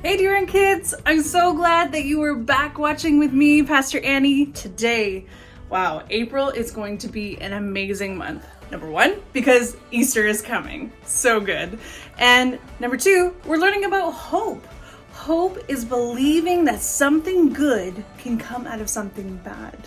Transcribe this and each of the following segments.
Hey Dear Kids, I'm so glad that you are back watching with me, Pastor Annie, today. Wow, April is going to be an amazing month. Number one, because Easter is coming. So good. And number two, we're learning about hope. Hope is believing that something good can come out of something bad.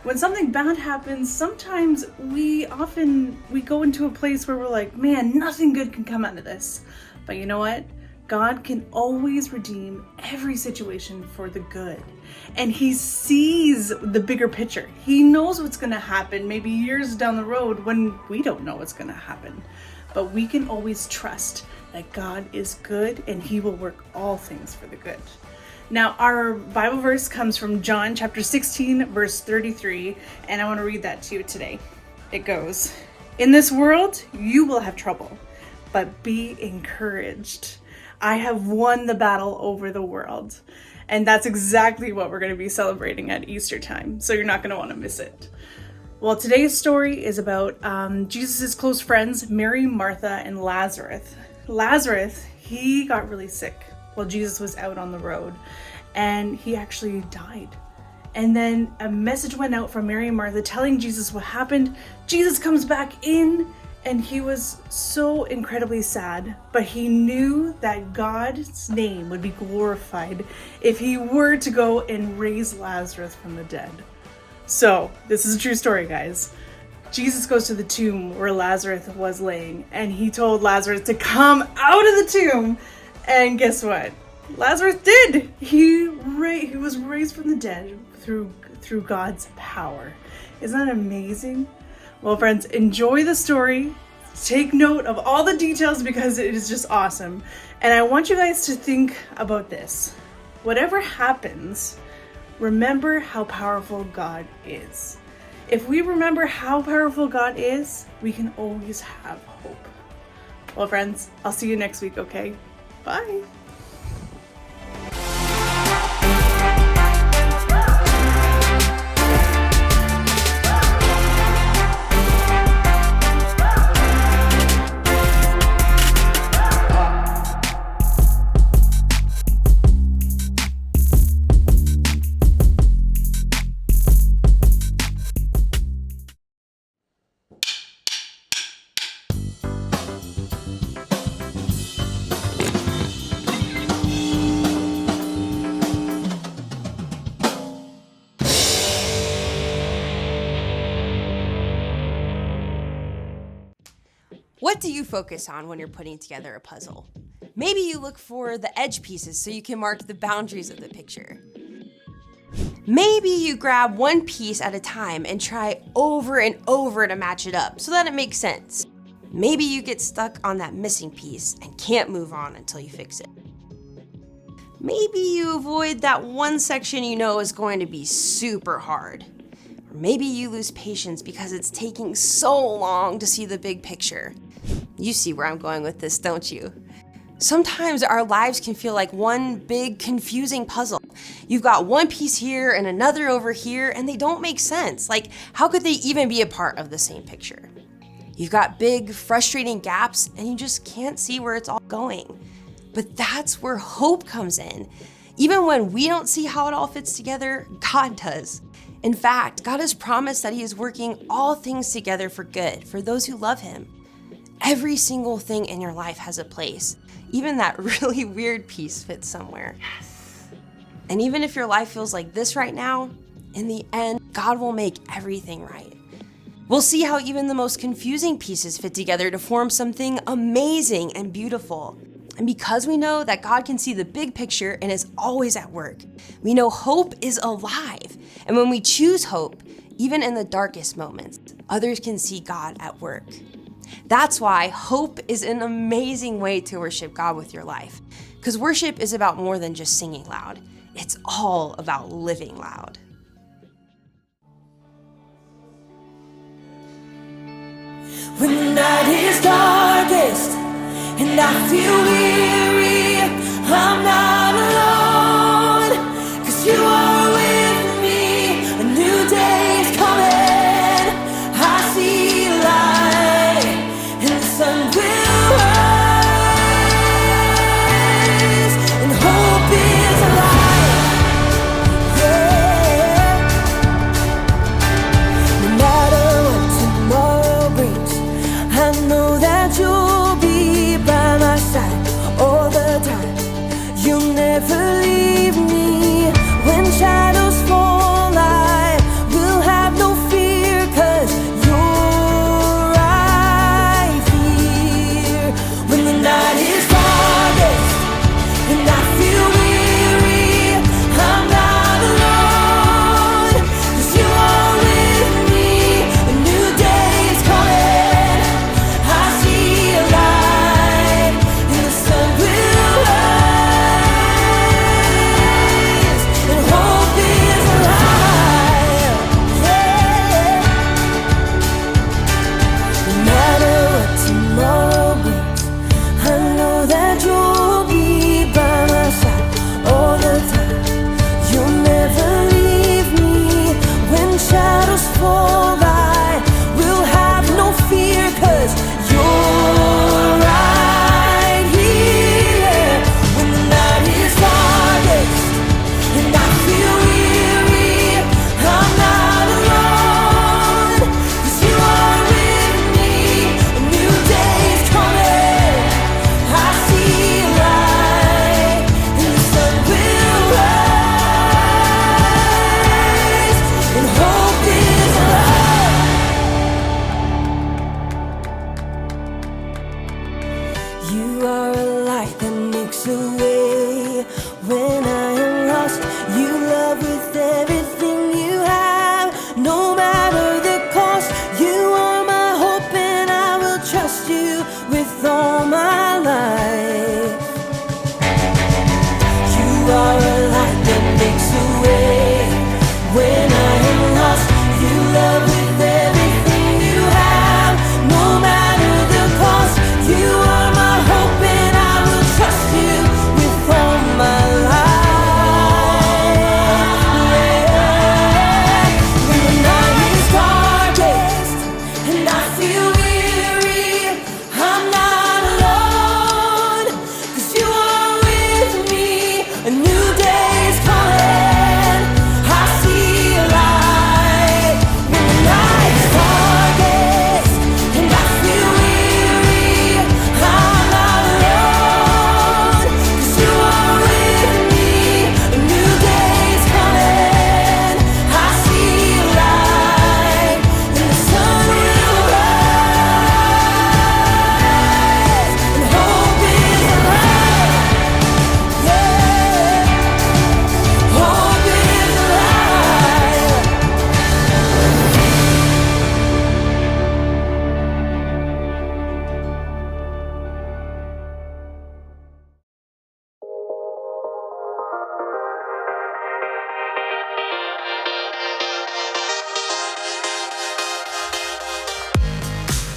When something bad happens, sometimes we go into a place where we're like, man, nothing good can come out of this. But you know what? God can always redeem every situation for the good. And He sees the bigger picture. He knows what's going to happen maybe years down the road when we don't know what's going to happen. But we can always trust that God is good and He will work all things for the good. Now, our Bible verse comes from John chapter 16, verse 33, and I want to read that to you today. It goes, "In this world, you will have trouble, but be encouraged. I have won the battle over the world." And that's exactly what we're going to be celebrating at Easter time. So you're not going to want to miss it. Well, today's story is about Jesus' close friends, Mary, Martha, and Lazarus. Lazarus, he got really sick while Jesus was out on the road, and he actually died. And then a message went out from Mary and Martha telling Jesus what happened. Jesus comes back in, and he was so incredibly sad, but he knew that God's name would be glorified if he were to go and raise Lazarus from the dead. So, this is a true story, guys. Jesus goes to the tomb where Lazarus was laying, and he told Lazarus to come out of the tomb. And guess what? Lazarus did! He was raised from the dead through God's power. Isn't that amazing? Well, friends, enjoy the story. Take note of all the details because it is just awesome. And I want you guys to think about this. Whatever happens, remember how powerful God is. If we remember how powerful God is, we can always have hope. Well, friends, I'll see you next week, okay? Bye. What do you focus on when you're putting together a puzzle? Maybe you look for the edge pieces so you can mark the boundaries of the picture. Maybe you grab one piece at a time and try over and over to match it up so that it makes sense. Maybe you get stuck on that missing piece and can't move on until you fix it. Maybe you avoid that one section you know is going to be super hard. Or maybe you lose patience because it's taking so long to see the big picture. You see where I'm going with this, don't you? Sometimes our lives can feel like one big confusing puzzle. You've got one piece here and another over here, and they don't make sense. Like, how could they even be a part of the same picture? You've got big, frustrating gaps, and you just can't see where it's all going. But that's where hope comes in. Even when we don't see how it all fits together, God does. In fact, God has promised that He is working all things together for good for those who love Him. Every single thing in your life has a place. Even that really weird piece fits somewhere. Yes. And even if your life feels like this right now, in the end, God will make everything right. We'll see how even the most confusing pieces fit together to form something amazing and beautiful. And because we know that God can see the big picture and is always at work, we know hope is alive. And when we choose hope, even in the darkest moments, others can see God at work. That's why hope is an amazing way to worship God with your life. Because worship is about more than just singing loud. It's all about living loud. When the night is darkest and I feel weary, I'm not alone, 'cause you are with me. A new day is coming, I see light, and the sun will rise and hold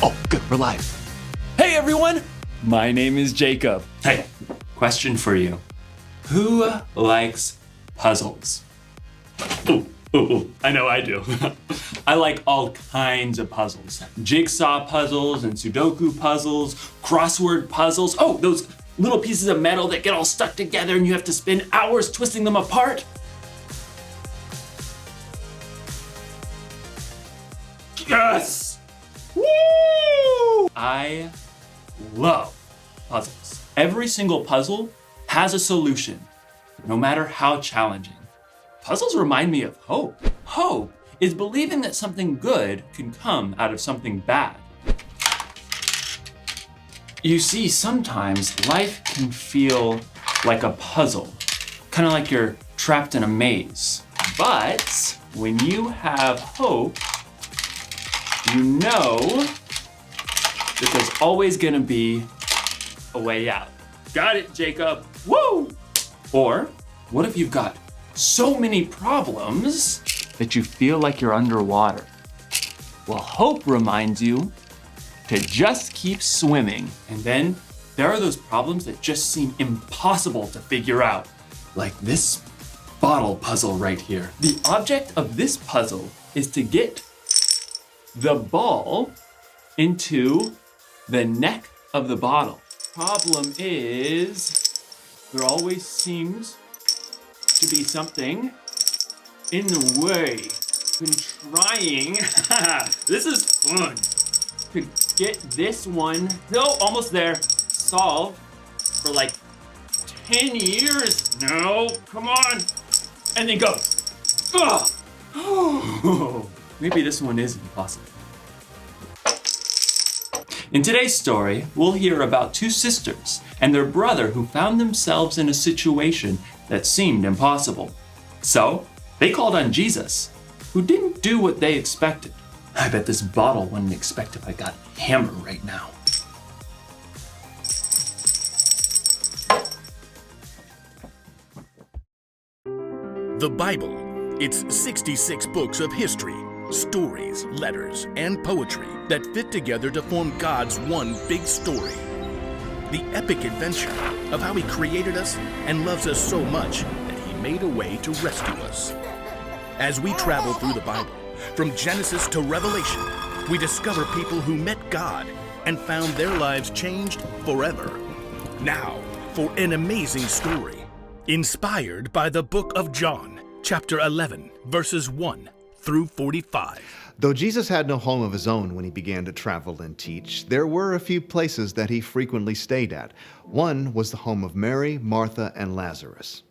Oh, good, we're live. Hey everyone, my name is Jacob. Hey, question for you. Who likes puzzles? Ooh, I know I do. I like all kinds of puzzles. Jigsaw puzzles and Sudoku puzzles, crossword puzzles. Oh, those little pieces of metal that get all stuck together and you have to spend hours twisting them apart. Yes! Woo! I love puzzles. Every single puzzle has a solution, no matter how challenging. Puzzles remind me of hope. Hope is believing that something good can come out of something bad. You see, sometimes life can feel like a puzzle, kind of like you're trapped in a maze. But when you have hope, you know that there's always gonna be a way out. Got it, Jacob. Woo! Or what if you've got so many problems that you feel like you're underwater? Well, hope reminds you to just keep swimming. And then there are those problems that just seem impossible to figure out, like this bottle puzzle right here. The object of this puzzle is to get the ball into the neck of the bottle. Problem is, there always seems to be something in the way. Been trying, this is fun, to get this one, no, almost there, solved for like 10 years. No, come on, and then go. Ugh. Maybe this one is impossible. In today's story, we'll hear about two sisters and their brother who found themselves in a situation that seemed impossible. So, they called on Jesus, who didn't do what they expected. I bet this bottle wouldn't expect if I got hammered right now. The Bible. It's 66 books of history, stories, letters, and poetry that fit together to form God's one big story. The epic adventure of how He created us and loves us so much that He made a way to rescue us. As we travel through the Bible, from Genesis to Revelation, we discover people who met God and found their lives changed forever. Now, for an amazing story, inspired by the book of John, chapter 11, verses 1 through 45. Though Jesus had no home of his own when he began to travel and teach, there were a few places that he frequently stayed at. One was the home of Mary, Martha, and Lazarus.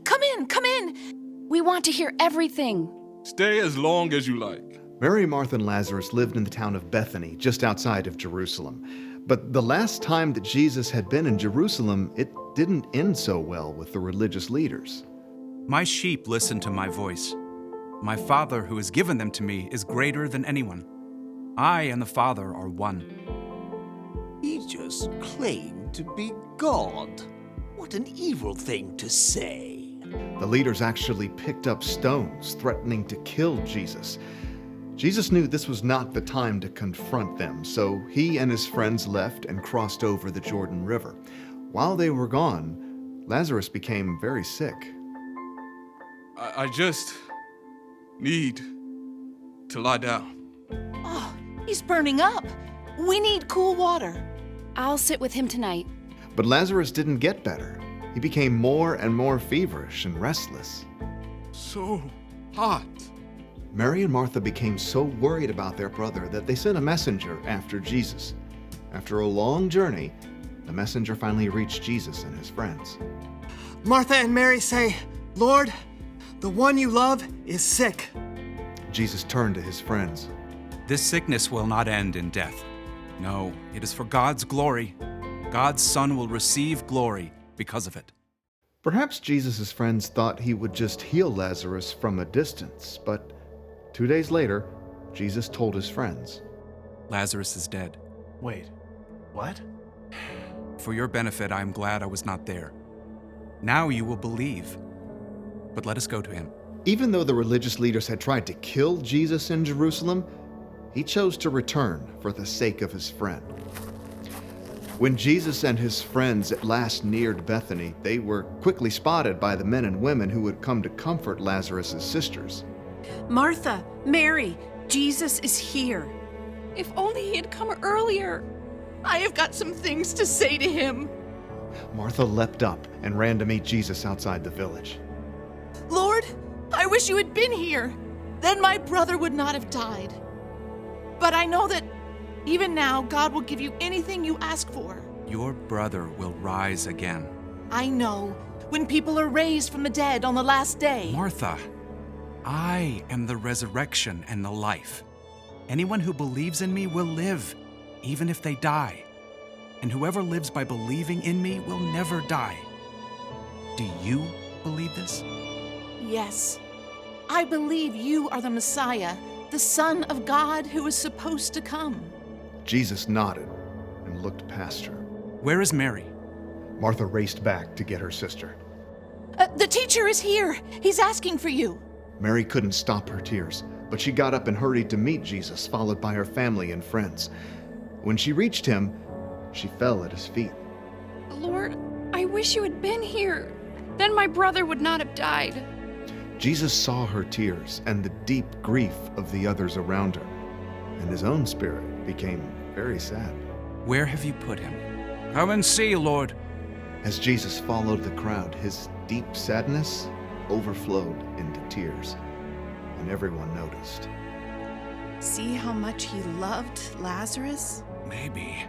Come in! We want to hear everything. Stay as long as you like. Mary, Martha, and Lazarus lived in the town of Bethany, just outside of Jerusalem. But the last time that Jesus had been in Jerusalem, it didn't end so well with the religious leaders. My sheep listen to my voice. My Father who has given them to me is greater than anyone. I and the Father are one. He just claimed to be God. What an evil thing to say. The leaders actually picked up stones, threatening to kill Jesus. Jesus knew this was not the time to confront them, so he and his friends left and crossed over the Jordan River. While they were gone, Lazarus became very sick. I just need to lie down. Oh, he's burning up. We need cool water. I'll sit with him tonight. But Lazarus didn't get better. He became more and more feverish and restless. So hot. Mary and Martha became so worried about their brother that they sent a messenger after Jesus. After a long journey, the messenger finally reached Jesus and his friends. Martha and Mary say, "Lord, the one you love is sick." Jesus turned to his friends. This sickness will not end in death. No, it is for God's glory. God's Son will receive glory because of it. Perhaps Jesus' friends thought he would just heal Lazarus from a distance, but 2 days later, Jesus told his friends, Lazarus is dead. Wait, what? For your benefit, I am glad I was not there. Now you will believe. But let us go to him. Even though the religious leaders had tried to kill Jesus in Jerusalem, he chose to return for the sake of his friend. When Jesus and his friends at last neared Bethany, they were quickly spotted by the men and women who had come to comfort Lazarus' sisters. Martha, Mary, Jesus is here. If only he had come earlier. I have got some things to say to him. Martha leapt up and ran to meet Jesus outside the village. Lord, I wish you had been here. Then my brother would not have died. But I know that even now, God will give you anything you ask for. Your brother will rise again. I know. When people are raised from the dead on the last day. Martha, I am the resurrection and the life. Anyone who believes in me will live, even if they die. And whoever lives by believing in me will never die. Do you believe this? Yes. I believe you are the Messiah, the Son of God who is supposed to come. Jesus nodded and looked past her. Where is Mary? Martha raced back to get her sister. The teacher is here. He's asking for you. Mary couldn't stop her tears, but she got up and hurried to meet Jesus, followed by her family and friends. When she reached him, she fell at his feet. Lord, I wish you had been here. Then my brother would not have died. Jesus saw her tears and the deep grief of the others around her, and his own spirit became very sad. Where have you put him? Come and see, Lord. As Jesus followed the crowd, his deep sadness overflowed into tears, and everyone noticed. See how much he loved Lazarus? Maybe.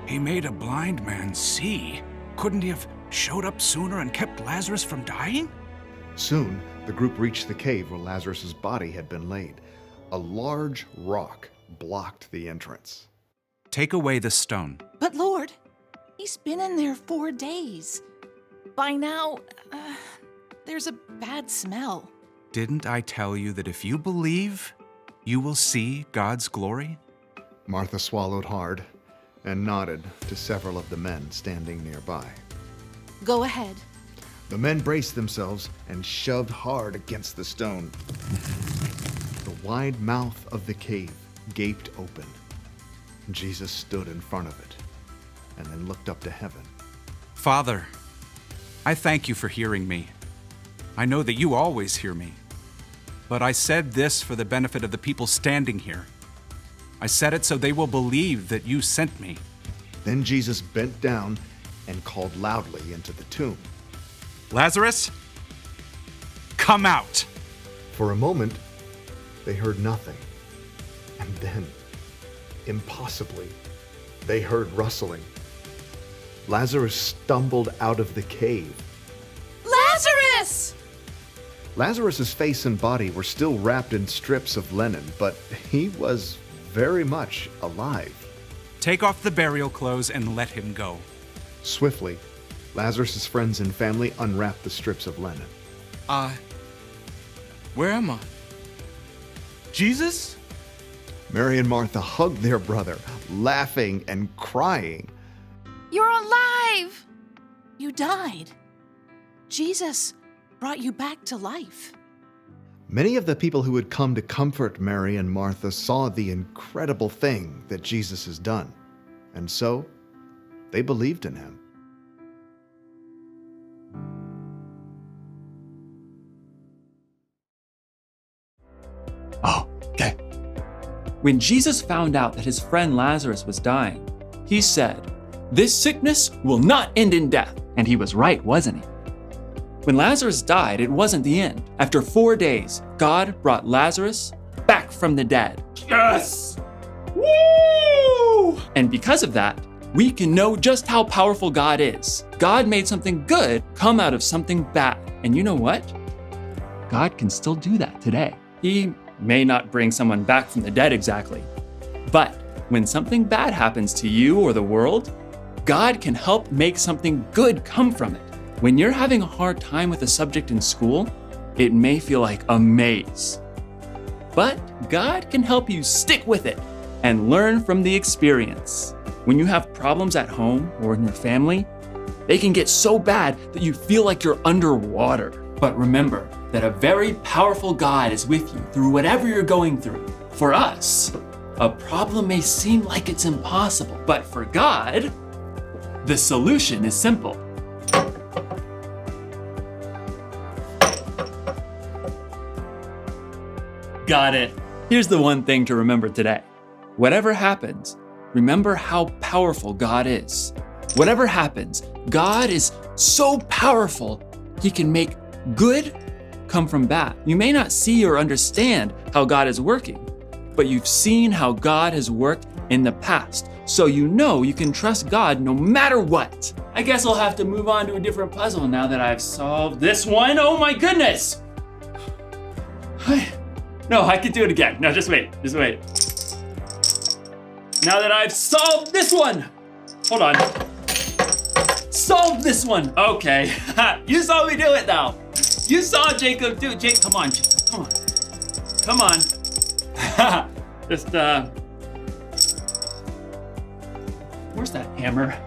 He made a blind man see. Couldn't he have showed up sooner and kept Lazarus from dying? Soon, the group reached the cave where Lazarus' body had been laid. A large rock blocked the entrance. Take away the stone. But Lord, he's been in there 4 days. By now, there's a bad smell. Didn't I tell you that if you believe, you will see God's glory? Martha swallowed hard and nodded to several of the men standing nearby. Go ahead. The men braced themselves and shoved hard against the stone. The wide mouth of the cave gaped open. Jesus stood in front of it and then looked up to heaven. Father, I thank you for hearing me. I know that you always hear me. But I said this for the benefit of the people standing here. I said it so they will believe that you sent me. Then Jesus bent down and called loudly into the tomb. Lazarus, come out! For a moment, they heard nothing. And then, impossibly, they heard rustling. Lazarus stumbled out of the cave. Lazarus! Lazarus' face and body were still wrapped in strips of linen, but he was very much alive. Take off the burial clothes and let him go. Swiftly, Lazarus' friends and family unwrapped the strips of linen. Where am I? Jesus? Mary and Martha hugged their brother, laughing and crying. You're alive! You died. Jesus brought you back to life. Many of the people who had come to comfort Mary and Martha saw the incredible thing that Jesus has done, and so they believed in him. Oh, okay. When Jesus found out that his friend Lazarus was dying, he said, "This sickness will not end in death." And he was right, wasn't he? When Lazarus died, it wasn't the end. After 4 days, God brought Lazarus back from the dead. Yes! Woo! And because of that, we can know just how powerful God is. God made something good come out of something bad. And you know what? God can still do that today. He may not bring someone back from the dead exactly, but when something bad happens to you or the world, God can help make something good come from it. When you're having a hard time with a subject in school, it may feel like a maze. But God can help you stick with it and learn from the experience. When you have problems at home or in your family, they can get so bad that you feel like you're underwater. But remember that a very powerful God is with you through whatever you're going through. For us, a problem may seem like it's impossible, but for God, the solution is simple. Got it. Here's the one thing to remember today. Whatever happens, remember how powerful God is. Whatever happens, God is so powerful, He can make good come from bad. You may not see or understand how God is working, but you've seen how God has worked in the past. So you know you can trust God no matter what. I guess I'll have to move on to a different puzzle now that I've solved this one. Oh my goodness! No, I can do it again. No, just wait. Now that I've solved this one. Hold on. Solved this one. Okay. You saw me do it now. You saw Jacob do it. Jake, come on, Jacob. Come on. Just, where's that hammer?